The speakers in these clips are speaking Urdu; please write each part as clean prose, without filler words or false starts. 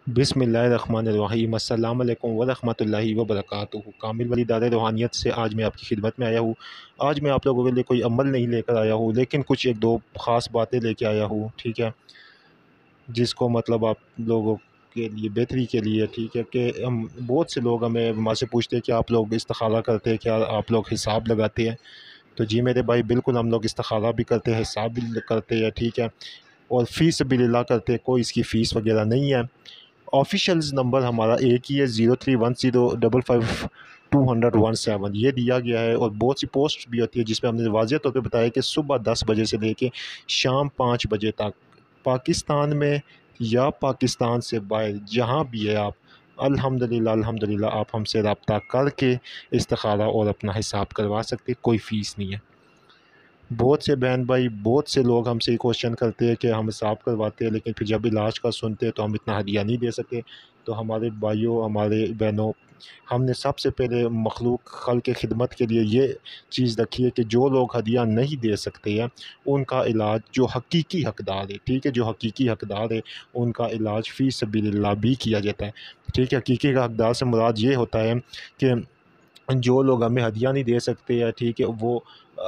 بسم اللہ الرحمن الرحیم، السلام علیکم ورحمۃ اللہ وبرکاتہ۔ کامل ولی دار روحانیت سے آج میں آپ کی خدمت میں آیا ہوں۔ آج میں آپ لوگوں کے لیے کوئی عمل نہیں لے کر آیا ہوں، لیکن کچھ ایک دو خاص باتیں لے کے آیا ہوں، ٹھیک ہے، جس کو مطلب آپ لوگوں کے لیے بہتری کے لیے، ٹھیک ہے، کہ ہم بہت سے لوگ ہمیں وہاں سے پوچھتے ہیں کہ آپ لوگ استخارہ کرتے ہیں کیا، آپ لوگ حساب لگاتے ہیں؟ تو جی میرے بھائی، بالکل ہم لوگ استخارہ بھی کرتے ہیں، حساب بھی کرتے ہیں، ٹھیک ہے، اور فی سبیل اللہ کرتے ہیں، کوئی اس کی فیس وغیرہ نہیں ہے۔ آفیشیلز نمبر ہمارا ایک ہی ہے، 0310552117 یہ دیا گیا ہے، اور بہت سی پوسٹ بھی ہوتی ہے جس میں ہم نے واضح طور پہ بتایا کہ صبح 10 بجے سے لے کے شام 5 بجے تک پاکستان میں یا پاکستان سے باہر جہاں بھی ہے آپ، الحمدللہ آپ ہم سے رابطہ کر کے استخارہ اور اپنا حساب کروا سکتے، کوئی فیس نہیں ہے۔ بہت سے بہن بھائی، بہت سے لوگ ہم سے یہ کوشچن کرتے ہیں کہ ہم حساب کرواتے ہیں لیکن پھر جب علاج کا سنتے ہیں تو ہم اتنا ہدیہ نہیں دے سکتے۔ تو ہمارے بھائیوں، ہمارے بہنوں، ہم نے سب سے پہلے مخلوق خلق کی خدمت کے لیے یہ چیز رکھی ہے کہ جو لوگ ہدیہ نہیں دے سکتے ہیں ان کا علاج، جو حقیقی حقدار ہے، ٹھیک ہے، جو حقیقی حقدار ہے ان کا علاج فی سبیل اللہ بھی کیا جاتا ہے، ٹھیک ہے۔ حقیقی حقدار سے مراد یہ ہوتا ہے کہ جو لوگ ہمیں ہدیہ نہیں دے سکتے یا، ٹھیک ہے، وہ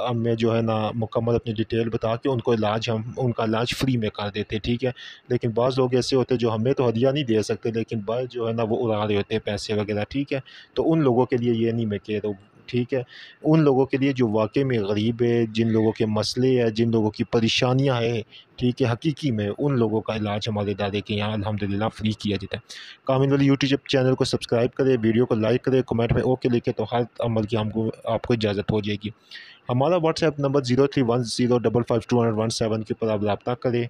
ہمیں جو ہے نا مکمل اپنی ڈیٹیل بتا کے ان کو علاج، ہم ان کا علاج فری میں کر دیتے، ٹھیک ہے۔ لیکن بعض لوگ ایسے ہوتے ہیں جو ہمیں تو ہدیہ نہیں دے سکتے لیکن بعض جو ہے نا وہ اڑا رہے ہوتے ہیں پیسے وغیرہ، ٹھیک ہے۔ تو ان لوگوں کے لیے یہ نہیں میں کہہ رہا ہوں، ٹھیک ہے، ان لوگوں کے لیے جو واقعی میں غریب ہے، جن لوگوں کے مسئلے ہیں، جن لوگوں کی پریشانیاں ہیں، ٹھیک ہے، حقیقی میں ان لوگوں کا علاج ہمارے دادے کے یہاں الحمدللہ فری کیا جاتا ہے۔ کامل والی یوٹیوب چینل کو سبسکرائب کرے، ویڈیو کو لائک کرے، کمنٹ میں اوکے لکھے تو ہر عمل کی آپ کو اجازت ہو جائے گی۔ ہمارا واٹس ایپ نمبر 0310552117 کے اوپر آپ رابطہ کریں۔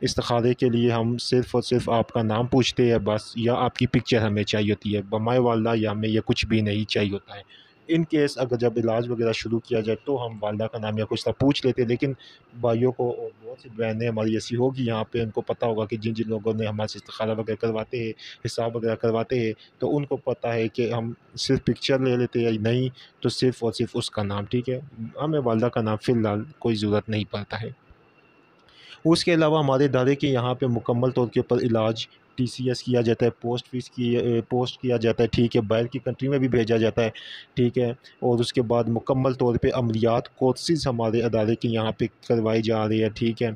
استخارے کے لیے ہم صرف اور صرف آپ کا نام پوچھتے ہیں بس، یا آپ کی پکچر ہمیں چاہیے ہوتی ہے، بمائے والدہ یا ہمیں یہ کچھ بھی نہیں چاہیے ہوتا ہے۔ ان کیس اگر جب علاج وغیرہ شروع کیا جائے تو ہم والدہ کا نام یا کچھ طرح پوچھ لیتے ہیں، لیکن بھائیوں کو، اور بہت سی بہنیں ہماری ایسی ہوگی یہاں پہ، ان کو پتہ ہوگا کہ جن جن لوگوں نے ہمارے سے استخارہ وغیرہ کرواتے ہیں، حساب وغیرہ کرواتے ہیں، تو ان کو پتہ ہے کہ ہم صرف پکچر لے لیتے ہیں یا نہیں، تو صرف اور صرف اس کا نام، ٹھیک ہے، ہمیں والدہ کا نام فی الحال کوئی ضرورت نہیں پڑتا ہے۔ اس کے علاوہ ہمارے ادارے کے یہاں پہ مکمل طور کے اوپر علاج ٹی سی ایس کیا جاتا ہے، پوسٹ فیس کی پوسٹ کیا جاتا ہے، ٹھیک ہے، باہر کی کنٹری میں بھی بھیجا جاتا ہے، ٹھیک ہے، اور اس کے بعد مکمل طور پہ عملیات کورسز ہمارے ادارے کے یہاں پہ کروائی جا رہی ہے، ٹھیک ہے،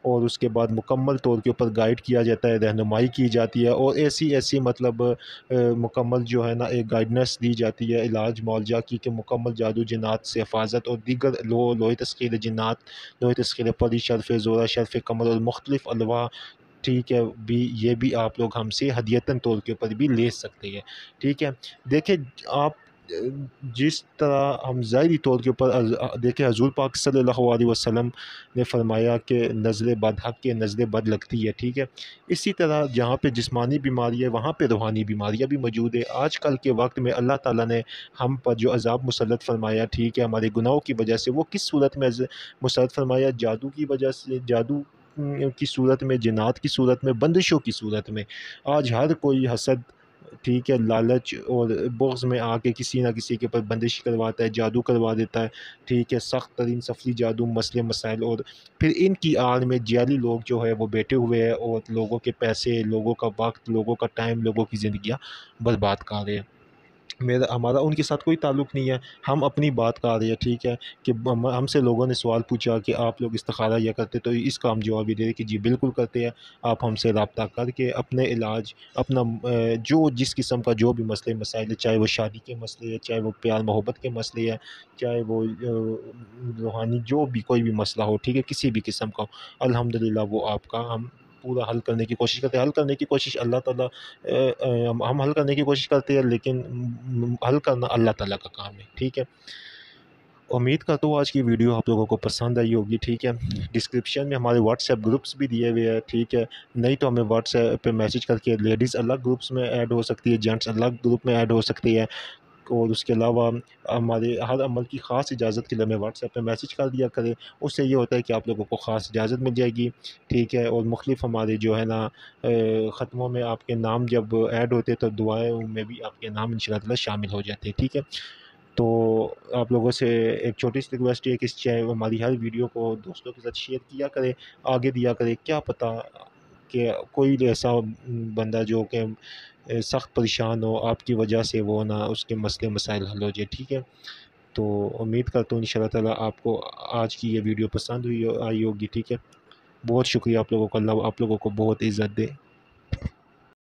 اور اس کے بعد مکمل طور کے اوپر گائیڈ کیا جاتا ہے، رہنمائی کی جاتی ہے، اور ایسی مطلب مکمل جو ہے نا ایک گائیڈنس دی جاتی ہے علاج معالجہ کی، کہ مکمل جادو جنات سے حفاظت اور دیگر لوہے تسخیر جنات، لوہے تسخیر پری، شرف زورہ، شرف قمر اور مختلف انواع، ٹھیک ہے، بھی یہ بھی آپ لوگ ہم سے ہدیتاً طور کے اوپر بھی لے سکتے ہیں، ٹھیک ہے۔ دیکھیں آپ، جس طرح ہم ظاہری طور کے اوپر دیکھیں، حضور پاک صلی اللہ علیہ وسلم نے فرمایا کہ نزل بد حق کے نزل بد لگتی ہے، ٹھیک ہے، اسی طرح جہاں پہ جسمانی بیماری ہے وہاں پہ روحانی بیماریاں بھی موجود ہے۔ آج کل کے وقت میں اللہ تعالیٰ نے ہم پر جو عذاب مسلط فرمایا، ٹھیک ہے، ہمارے گناہوں کی وجہ سے، وہ کس صورت میں مسلط فرمایا؟ جادو کی وجہ سے، جادو کی صورت میں، جنات کی صورت میں، بندشوں کی صورت میں۔ آج ہر کوئی حسد، ٹھیک ہے، لالچ اور بغض میں آ کے کسی نہ کسی کے اوپر بندش کرواتا ہے، جادو کروا دیتا ہے، ٹھیک ہے، سخت ترین سفری جادو، مسئلے مسائل، اور پھر ان کی آڑ میں جعلی لوگ جو ہے وہ بیٹھے ہوئے ہیں اور لوگوں کے پیسے، لوگوں کا وقت، لوگوں کا ٹائم، لوگوں کی زندگیاں برباد کر رہے ہیں۔ ہمارا ان کے ساتھ کوئی تعلق نہیں ہے، ہم اپنی بات کر رہے ہیں، ٹھیک ہے، کہ ہم سے لوگوں نے سوال پوچھا کہ آپ لوگ استخارہ یا کرتے، تو اس کا ہم جواب یہ دے رہے کہ جی بالکل کرتے ہیں۔ آپ ہم سے رابطہ کر کے اپنے علاج، اپنا جو جس قسم کا جو بھی مسئلے مسائل ہے، چاہے وہ شادی کے مسئلے ہے، چاہے وہ پیار محبت کے مسئلے ہے، چاہے وہ روحانی جو بھی کوئی بھی مسئلہ ہو، ٹھیک ہے، کسی بھی قسم کا ہو، الحمدللہ وہ آپ کا ہم پورا حل کرنے کی کوشش کرتے ہیں۔ حل کرنے کی کوشش اللہ تعالیٰ، ہم حل کرنے کی کوشش کرتے ہیں لیکن حل کرنا اللہ تعالیٰ کا کام ہے، ٹھیک ہے۔ امید کرتا ہوں آج کی ویڈیو آپ لوگوں کو پسند آئی ہوگی، ٹھیک ہے۔ ڈسکرپشن میں ہمارے واٹس ایپ گروپس بھی دیے ہوئے ہیں، ٹھیک ہے، نہیں تو ہمیں واٹس ایپ پہ میسج کر کے لیڈیز الگ گروپس میں ایڈ ہو سکتی ہے، جینٹس الگ گروپ میں ایڈ ہو سکتی ہے، اور اس کے علاوہ ہمارے ہر عمل کی خاص اجازت کے لیے ہمیں واٹس ایپ پہ میسج کر دیا کرے، اس سے یہ ہوتا ہے کہ آپ لوگوں کو خاص اجازت مل جائے گی، ٹھیک ہے۔ اور مختلف ہمارے جو ہے نا ختموں میں آپ کے نام جب ایڈ ہوتے تو دعائیں میں بھی آپ کے نام انشاء اللہ شامل ہو جاتے ہیں، ٹھیک ہے۔ تو آپ لوگوں سے ایک چھوٹی سی ریکویسٹ ہے کہ ہماری ہر ویڈیو کو دوستوں کے ساتھ شیئر کیا کرے، آگے دیا کرے، کیا پتہ کہ کوئی ایسا بندہ جو کہ سخت پریشان ہو آپ کی وجہ سے، وہ نہ اس کے مسئلے مسائل حل ہو جائے، ٹھیک ہے؟ تو امید کرتا ہوں ان شاء اللہ تعالیٰ آپ کو آج کی یہ ویڈیو پسند آئی ہوگی، ٹھیک ہے؟ بہت شکریہ آپ لوگوں کا، اللہ آپ لوگوں کو بہت عزت دے۔